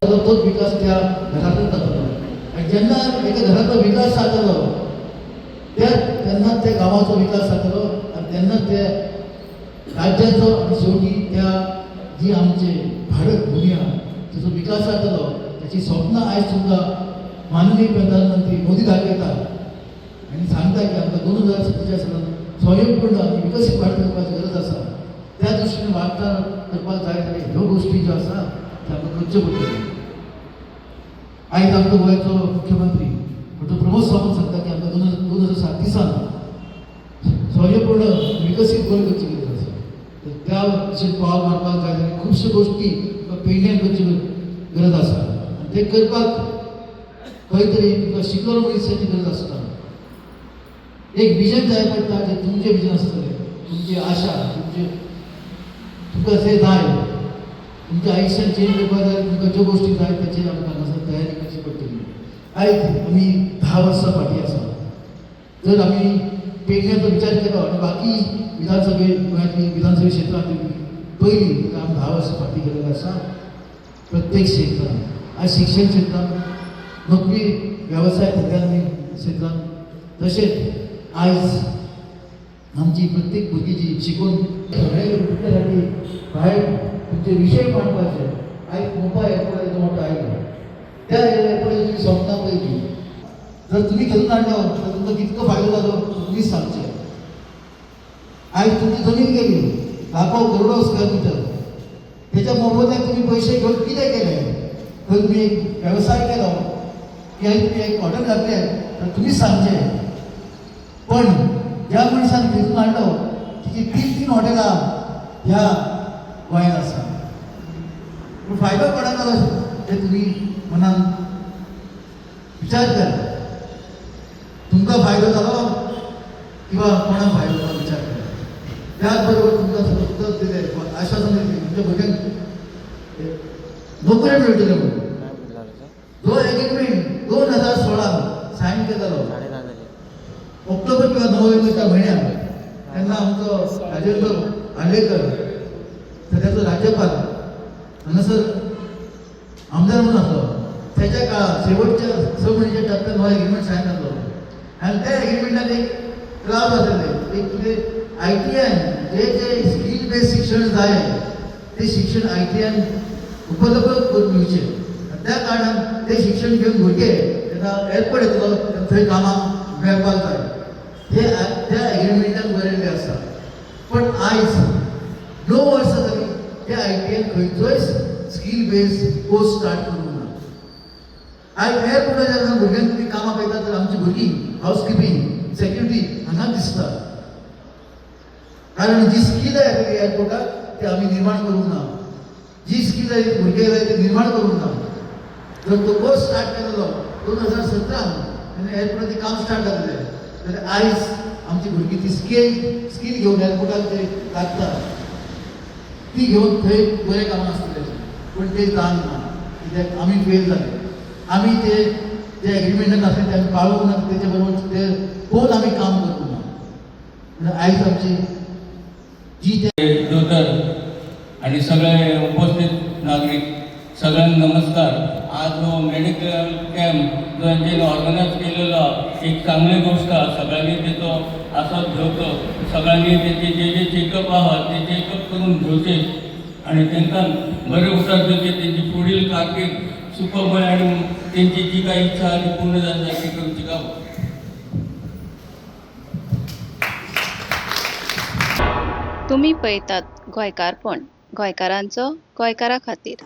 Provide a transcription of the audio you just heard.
तोच विकास त्या घरातून जातो आणि ज्यांना एका घराचा विकास साधलो त्यांना त्या गावाचा विकास साधलो आणि त्यांना त्या राज्याचो आणि शेवटी त्या जी आमचे भारत भूमी आहा त्याचो विकास जातलो त्याची स्वप्न आयज सुद्धा माननीय प्रधानमंत्री मोदी दाखयता आणि सांगता की आमकां 2037 सालांत स्वयंपूर्ण आणि विकसीत भारत करपाची गरज आसा त्या दृश्टीने वाटचाल करपाक जाय जाल्यार ह्यो गोश्टी ज्यो आसा त्यो आमकां करच्यो पडटल्यो. आयज आमचो गोंयचो मुख्यमंत्री डॉ. प्रमोद सावंत सांगता की आमकां 2037 दिसान स्वयंपूर्ण विकसीत गोंय करची गरज आसा. तर त्या दिशेन पावल मारपाक जाय जाल्यार खुबश्यो गोश्टी पेडण्यान करची गरज आसा आनी ते करपाक खंय तरी तुका शिकलेलो मनीसाची गरज आसता. एक विजन जाय पडटा जे तुमचें विजन आसतलें तुमची आशा तुका जे जाय तुमच्या आयुश्यान चेंज करपाक जाय तुमकां ज्यो गोश्टी जाय तेचेर आमकां हांगासर तयारी करची पडटली. आयज आमी 10 वर्सां फाटीं आसा. जर आमी पेडण्याचो विचार केलो आनी बाकी विधानसभे गोंयांतली विधानसभा क्षेत्रांतली पयली ताका आमी 10 वर्सां फाटीं गेलेले आसा. प्रत्येक क्षेत्रांत आयज शिक्षण क्षेत्रांत नोकरी वेवसाय धंद्यानी क्षेत्रांत तशेंच आयज आमची प्रत्येक भुरगीं जी शिकून भुरग्यांसाठी भायर तुमचे विशय मांडपाचे आयज मोबायल एअरपोर्ट मोठो आयलो त्या एअरपोर्टाची तुमी स्वप्नां पळयली जर तुमी घेवन हाडलो तर तुमकां कितको फायदो जालो तुमीच सांगचे. आयज तुमची जमीन गेली लाखो करोडो स्क्वेअर मिटर त्याच्या मोबदल्याक तुमी पयशे घेवन कितें केलें खंय तुमी एक वेवसाय केलो की आयज तुमी एक हॉटेल घातलें तर तुमीच सांगचें. पण ज्या मनशान घेवन हाडलो तिची 3 हॉटेलां ह्या गोंयांत आसा. पूण फायदो कोणाक जालो ते तुमी मनान विचार करा. तुमकां फायदो जालो किंवा कोणाक फायदो जालो विचार करा. त्याच बरोबर तुमकां सतत दिलें आश्वासन दिलें तुमच्या भुरग्यांक नोकऱ्यो मेळटल्यो म्हणून जो एग्रीमेंट 2016 सायन केलेलो ऑक्टोबर किंवा नोव्हेंबरच्या म्हयन्यात तेन्ना आमचो राजेंद्र आर्लेकर सद्याचो राज्यपाल हांगासर आमदार म्हणून आसलो त्याच्या काळात शेवटच्या 6 म्हयन्याच्या टप्प्यात हो एग्रीमेंट सायन जालो आनी त्या एग्रीमेंटान एक क्लाज आसलेले एक तुजें ITN जे स्कील बेस्ड शिक्षण जाय ते शिक्षण ITN उपलब्ध करून दिवचें. त्या कारणान ते शिक्षण घेवन भुरगे तेन्ना एअरपोर्ट येतलो थंय कामाक मेळपाक जाय हे त्या एग्रीमेंटान बरयल्लें आसा. पण आयज 9 वर्सां जालीं त्या ITN खंयचोय स्कील बेस्ड कोर्स स्टार्ट करूंक ना. आयज एअरपोर्टाचेर जेन्ना भुरग्यांक तुमी कामाक पळयता तर आमची भुरगीं हावजकीपींग सेक्युरिटी हांगा दिसता. कारण जी स्कील आहे एअरपोर्टाक ते आमी निर्माण करूंक ना. जी स्कील आहे भुरगे जाय ते निर्माण करूंक ना. जर तो कोर्स स्टार्ट केलेलो 2017 तेन्ना एअरपोर्टाचें काम स्टार्ट जाल्लें जाल्यार आयज आमची भुरगीं ती स्कील घेवन एअरपोर्टाक ते लागता ती घेवन थंय बरें कामां आसतलें. पूण तें जावंक ना कित्याक आमी फेल जाले. आमी ते एग्रीमेंटान आसलें ते आमी पाळूंक ना तेचे बरोबर ते पळोवन आमी काम करूंक ना. म्हणून आयज आमची जी दोतर आणि सगळे उपस्थित नागरिक सगळ्यांना नमस्कार. आज जो मेडिकल कॅम्प जो यांनी ऑर्गनायज केलेला एक चांगली गोष्ट आहे. सगळ्यांनी त्याचो आस्वाद घेवचो. सगळ्यांनी त्याचे जे चेकअप आहात ते चेकअप करून घेवचे आणि तांकां बरे उतर दिवचे. त्यांची पुढील कारकीर्द सुखमय आणि त्यांची जी काही इच्छा आहे ती पूर्ण जाता ती करूची गाव. तुम्ही पळयतात गोंयकारपण गोंयकारांचो गोंयकारा खातीर.